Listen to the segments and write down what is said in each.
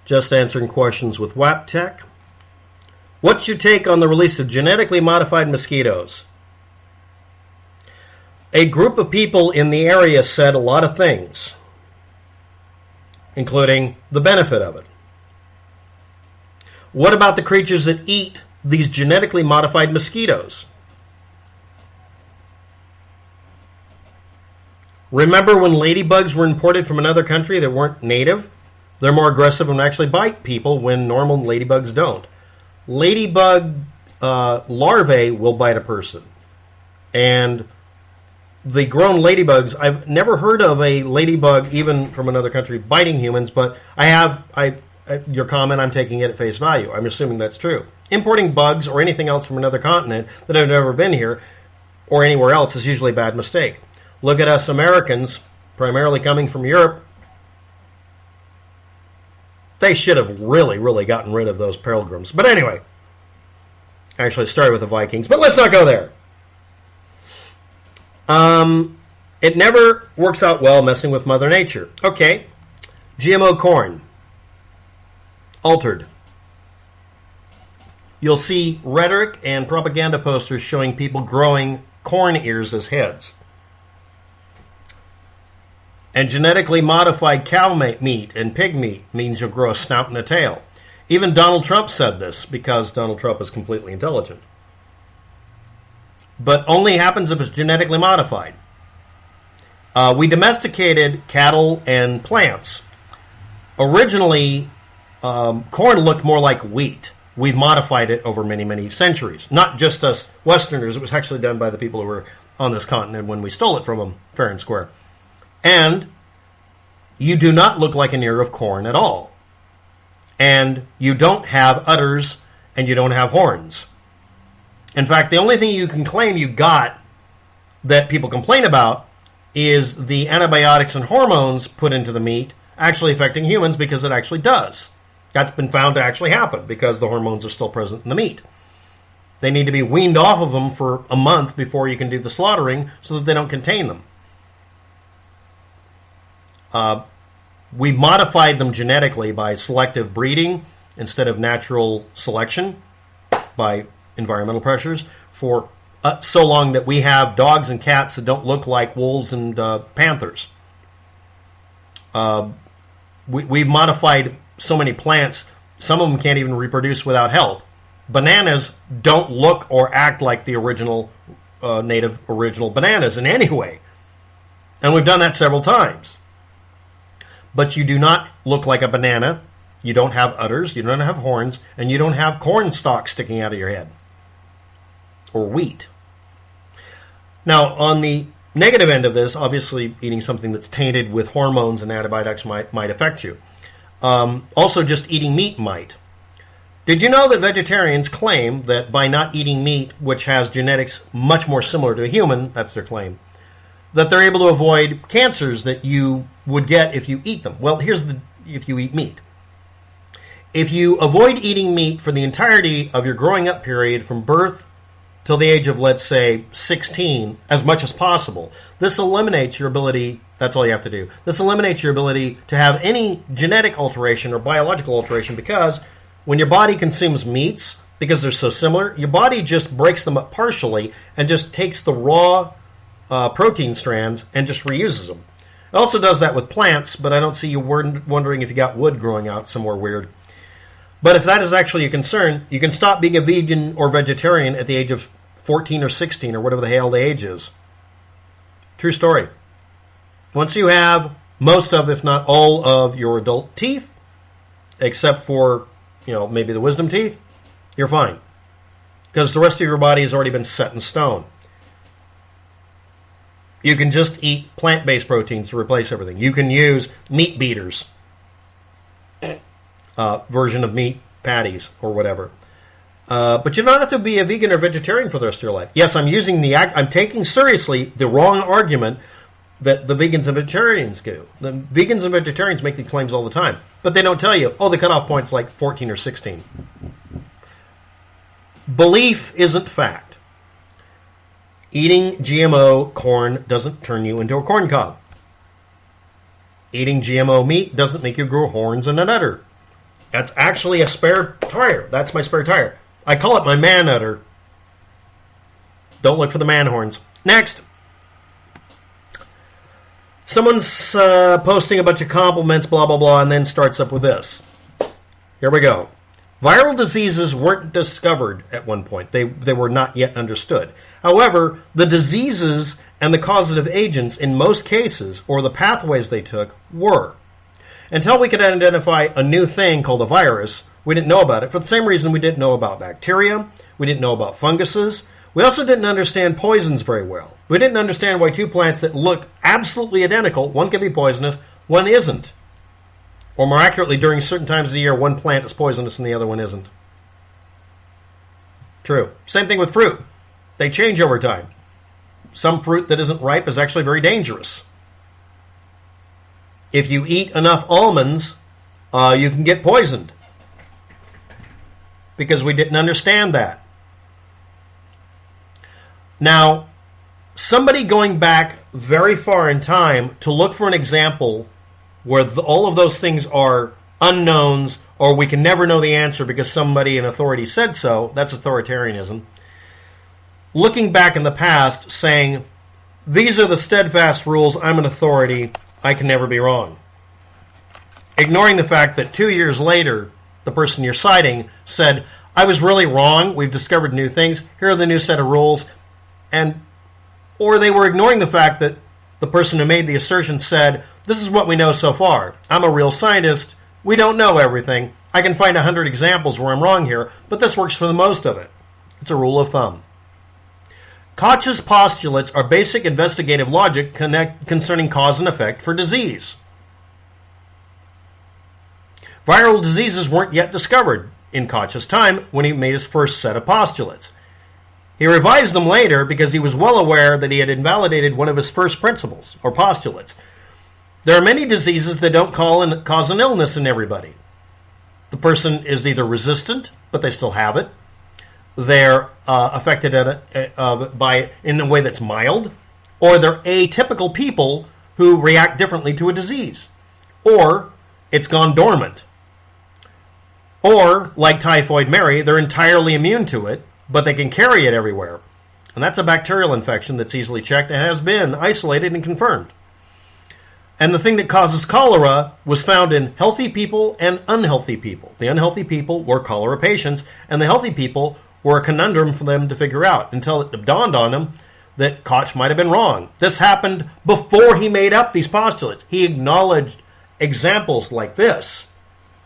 Just answering questions with WAP Tech. What's your take on the release of genetically modified mosquitoes? A group of people in the area said a lot of things, including the benefit of it. What about the creatures that eat these genetically modified mosquitoes? Remember when ladybugs were imported from another country that weren't native? They're more aggressive and actually bite people when normal ladybugs don't. Ladybug larvae will bite a person. And the grown ladybugs, I've never heard of a ladybug, even from another country, biting humans, but your comment, I'm taking it at face value. I'm assuming that's true. Importing bugs or anything else from another continent that have never been here or anywhere else is usually a bad mistake. Look at us Americans, primarily coming from Europe. They should have really, really gotten rid of those pilgrims. But anyway, actually started with the Vikings, but let's not go there. It never works out well messing with Mother Nature. Okay, GMO corn. Altered. You'll see rhetoric and propaganda posters showing people growing corn ears as heads. And genetically modified cow meat and pig meat means you'll grow a snout and a tail. Even Donald Trump said this because Donald Trump is completely intelligent. But only happens if it's genetically modified. We domesticated cattle and plants. Originally, corn looked more like wheat. We've modified it over many, many centuries. Not just us Westerners. It was actually done by the people who were on this continent when we stole it from them, fair and square. And you do not look like an ear of corn at all. And you don't have udders and you don't have horns. In fact, the only thing you can claim you got that people complain about is the antibiotics and hormones put into the meat actually affecting humans, because it actually does. That's been found to actually happen because the hormones are still present in the meat. They need to be weaned off of them for a month before you can do the slaughtering so that they don't contain them. We modified them genetically by selective breeding instead of natural selection by environmental pressures for so long that we have dogs and cats that don't look like wolves and panthers. We've modified so many plants, some of them can't even reproduce without help. Bananas don't look or act like the original native original bananas in any way. And we've done that several times. But you do not look like a banana. You don't have udders, you don't have horns, and you don't have corn stalks sticking out of your head. Or wheat. Now, on the negative end of this, obviously eating something that's tainted with hormones and antibiotics might affect you. Also, just eating meat might. Did you know that vegetarians claim that by not eating meat, which has genetics much more similar to a human, that's their claim, that they're able to avoid cancers that you would get if you eat them? Well, if you eat meat. If you avoid eating meat for the entirety of your growing up period from birth till the age of, let's say, 16, as much as possible, this eliminates your ability, that's all you have to do, this eliminates your ability to have any genetic alteration or biological alteration, because when your body consumes meats, because they're so similar, your body just breaks them up partially and just takes the raw protein strands and just reuses them. It also does that with plants, but I don't see you wondering if you got wood growing out somewhere weird. But if that is actually a concern, you can stop being a vegan or vegetarian at the age of 14 or 16 or whatever the hell the age is. True story. Once you have most of, if not all of your adult teeth, except for, maybe the wisdom teeth, you're fine. Because the rest of your body has already been set in stone. You can just eat plant-based proteins to replace everything. You can use meat beaters. Version of meat patties or whatever. But you don't have to be a vegan or vegetarian for the rest of your life. Yes, I'm taking seriously the wrong argument that the vegans and vegetarians do. The vegans and vegetarians make these claims all the time, but they don't tell you, the cutoff point's like 14 or 16. Belief isn't fact. Eating GMO corn doesn't turn you into a corn cob. Eating GMO meat doesn't make you grow horns and an udder. That's actually a spare tire. That's my spare tire. I call it my man udder. Don't look for the man horns. Next. Someone's posting a bunch of compliments, blah, blah, blah, and then starts up with this. Here we go. Viral diseases weren't discovered at one point. They were not yet understood. However, the diseases and the causative agents in most cases, or the pathways they took, were. Until we could identify a new thing called a virus, we didn't know about it. For the same reason we didn't know about bacteria, we didn't know about funguses. We also didn't understand poisons very well. We didn't understand why two plants that look absolutely identical, one can be poisonous, one isn't. Or more accurately, during certain times of the year, one plant is poisonous and the other one isn't. True. Same thing with fruit. They change over time. Some fruit that isn't ripe is actually very dangerous. If you eat enough almonds, you can get poisoned. Because we didn't understand that. Now, somebody going back very far in time to look for an example where all of those things are unknowns, or we can never know the answer because somebody in authority said so, that's authoritarianism. Looking back in the past, saying, these are the steadfast rules, I'm an authority, I can never be wrong. Ignoring the fact that 2 years later, the person you're citing said, I was really wrong, we've discovered new things, here are the new set of rules, or they were ignoring the fact that the person who made the assertion said, this is what we know so far. I'm a real scientist. We don't know everything. I can find 100 examples where I'm wrong here, but this works for the most of it. It's a rule of thumb. Koch's postulates are basic investigative logic concerning cause and effect for disease. Viral diseases weren't yet discovered in Koch's time when he made his first set of postulates. He revised them later because he was well aware that he had invalidated one of his first principles, or postulates. There are many diseases that don't cause an illness in everybody. The person is either resistant, but they still have it. They're affected by in a way that's mild, or they're atypical people who react differently to a disease, or it's gone dormant. Or, like Typhoid Mary, they're entirely immune to it, but they can carry it everywhere. And that's a bacterial infection that's easily checked and has been isolated and confirmed. And the thing that causes cholera was found in healthy people and unhealthy people. The unhealthy people were cholera patients, and the healthy people were a conundrum for them to figure out until it dawned on them that Koch might have been wrong. This happened before he made up these postulates. He acknowledged examples like this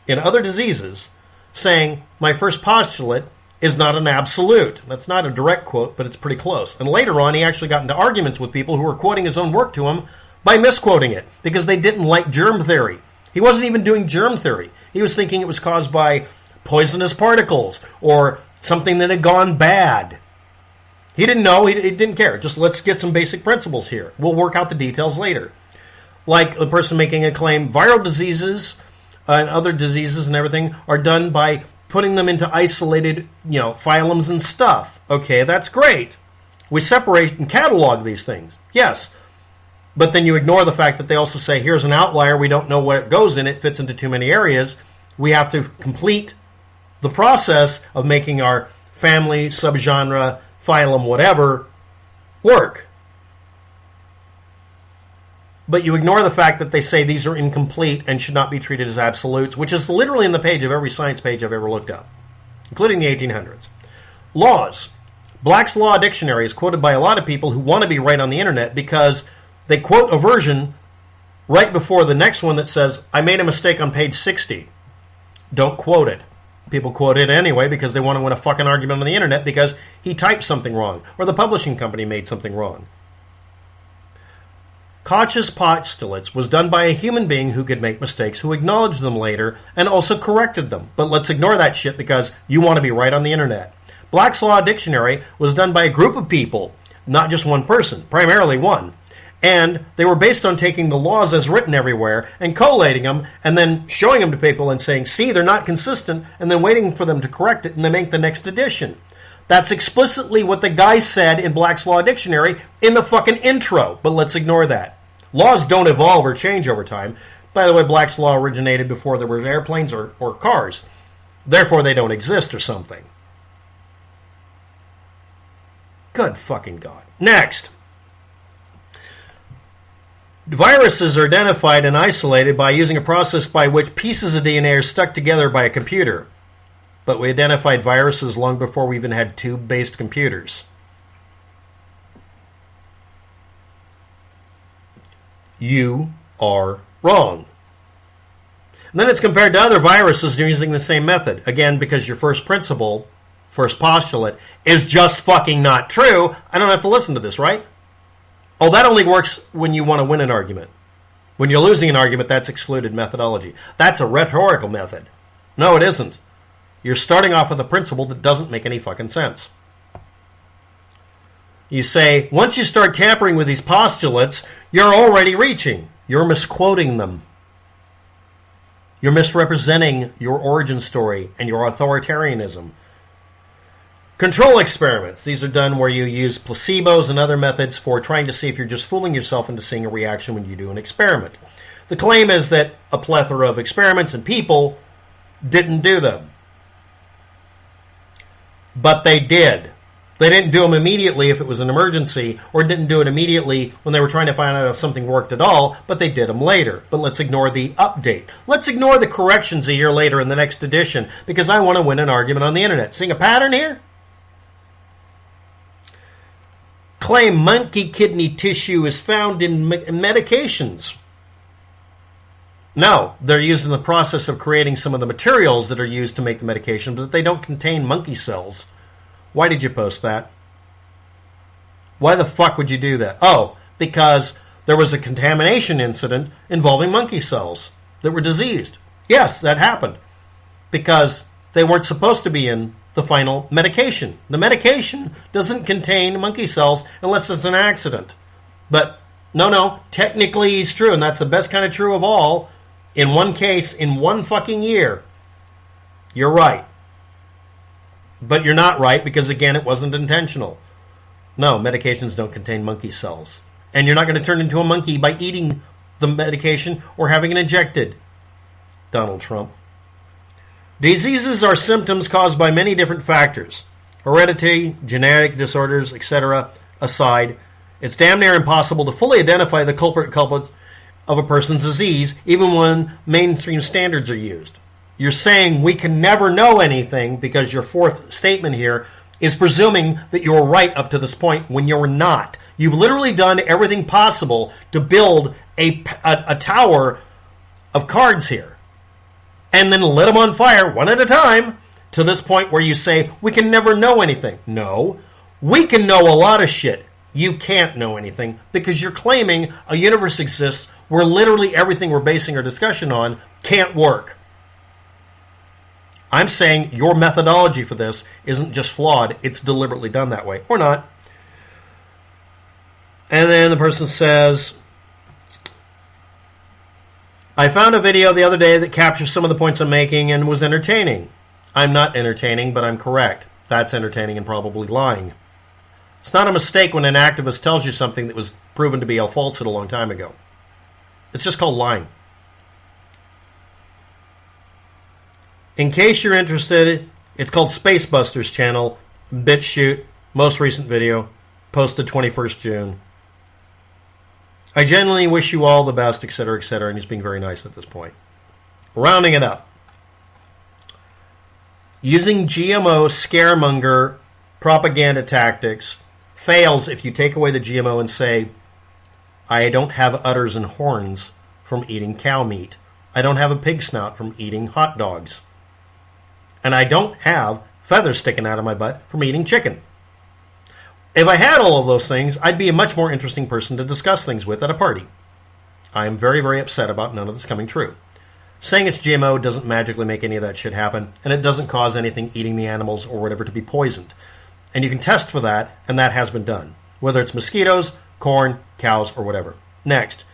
in other diseases, saying, my first postulate is not an absolute. That's not a direct quote, but it's pretty close. And later on, he actually got into arguments with people who were quoting his own work to him by misquoting it, because they didn't like germ theory. He wasn't even doing germ theory. He was thinking it was caused by poisonous particles or something that had gone bad. He didn't know. He didn't care. Just let's get some basic principles here. We'll work out the details later. Like the person making a claim, viral diseases and other diseases and everything are done by putting them into isolated, phylums and stuff. Okay, that's great. We separate and catalog these things. Yes. But then you ignore the fact that they also say, here's an outlier, we don't know where it goes in, it fits into too many areas. We have to complete the process of making our family, subgenre, phylum, whatever, work. But you ignore the fact that they say these are incomplete and should not be treated as absolutes, which is literally in the page of every science page I've ever looked up, including the 1800s. Laws. Black's Law Dictionary is quoted by a lot of people who want to be right on the internet because they quote a version right before the next one that says, I made a mistake on page 60. Don't quote it. People quote it anyway because they want to win a fucking argument on the internet because he typed something wrong or the publishing company made something wrong. Koch's postulates was done by a human being who could make mistakes, who acknowledged them later and also corrected them. But let's ignore that shit because you want to be right on the internet. Black's Law Dictionary was done by a group of people, not just one person, primarily one. And they were based on taking the laws as written everywhere and collating them and then showing them to people and saying, see, they're not consistent, and then waiting for them to correct it and then make the next edition. That's explicitly what the guy said in Black's Law Dictionary in the fucking intro, but let's ignore that. Laws don't evolve or change over time, By the way, Black's Law originated before there were airplanes or cars. Therefore, they don't exist or something. Good fucking God. Next. Viruses are identified and isolated by using a process by which pieces of DNA are stuck together by a computer. But we identified viruses long before we even had tube-based computers. You are wrong. And then it's compared to other viruses using the same method. Again, because your first principle, first postulate, is just fucking not true, I don't have to listen to this, right? Oh, that only works when you want to win an argument. When you're losing an argument, that's excluded methodology. That's a rhetorical method. No, it isn't. You're starting off with a principle that doesn't make any fucking sense. You say, once you start tampering with these postulates, you're already reaching. You're misquoting them. You're misrepresenting your origin story and your authoritarianism. Control experiments. These are done where you use placebos and other methods for trying to see if you're just fooling yourself into seeing a reaction when you do an experiment. The claim is that a plethora of experiments and people didn't do them. But they did. They didn't do them immediately if it was an emergency, or didn't do it immediately when they were trying to find out if something worked at all, but they did them later. But let's ignore the update. Let's ignore the corrections a year later in the next edition, because I want to win an argument on the internet. Seeing a pattern here? Claim monkey kidney tissue is found in medications. No, they're used in the process of creating some of the materials that are used to make the medication, but they don't contain monkey cells. Why did you post that? Why the fuck would you do that? Oh, because there was a contamination incident involving monkey cells that were diseased. Yes, that happened. Because they weren't supposed to be in the final medication. The medication doesn't contain monkey cells unless it's an accident. But no, technically it's true, and that's the best kind of true of all. In one case, in one fucking year, you're right. But you're not right because, again, it wasn't intentional. No, medications don't contain monkey cells. And you're not going to turn into a monkey by eating the medication or having it injected. Donald Trump. Diseases are symptoms caused by many different factors. Heredity, genetic disorders, etc. aside, it's damn near impossible to fully identify the culprits of a person's disease, even when mainstream standards are used. You're saying we can never know anything because your fourth statement here is presuming that you're right up to this point when you're not. You've literally done everything possible to build a tower of cards here and then lit them on fire one at a time to this point where you say we can never know anything. No, we can know a lot of shit. You can't know anything because you're claiming a universe exists where literally everything we're basing our discussion on can't work. I'm saying your methodology for this isn't just flawed, it's deliberately done that way. Or not. And then the person says, I found a video the other day that captures some of the points I'm making and was entertaining. I'm not entertaining, but I'm correct. That's entertaining and probably lying. It's not a mistake when an activist tells you something that was proven to be a falsehood a long time ago. It's just called lying. In case you're interested, it's called Spacebusters channel, BitChute, most recent video, posted 21st June. I genuinely wish you all the best, etc., etc., and he's being very nice at this point. Rounding it up. Using GMO scaremonger propaganda tactics fails if you take away the GMO and say, I don't have udders and horns from eating cow meat. I don't have a pig snout from eating hot dogs. And I don't have feathers sticking out of my butt from eating chicken. If I had all of those things, I'd be a much more interesting person to discuss things with at a party. I am very, very upset about none of this coming true. Saying it's GMO doesn't magically make any of that shit happen, and it doesn't cause anything eating the animals or whatever to be poisoned. And you can test for that, and that has been done. Whether it's mosquitoes, corn, cows, or whatever. Next,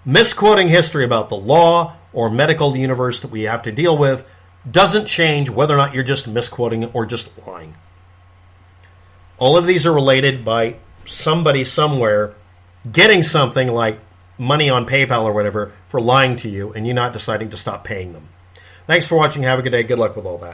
misquoting history about the law or medical universe that we have to deal with doesn't change whether or not you're just misquoting or just lying. All of these are related by somebody somewhere getting something like money on PayPal or whatever for lying to you and you not deciding to stop paying them. Thanks for watching. Have a good day. Good luck with all that.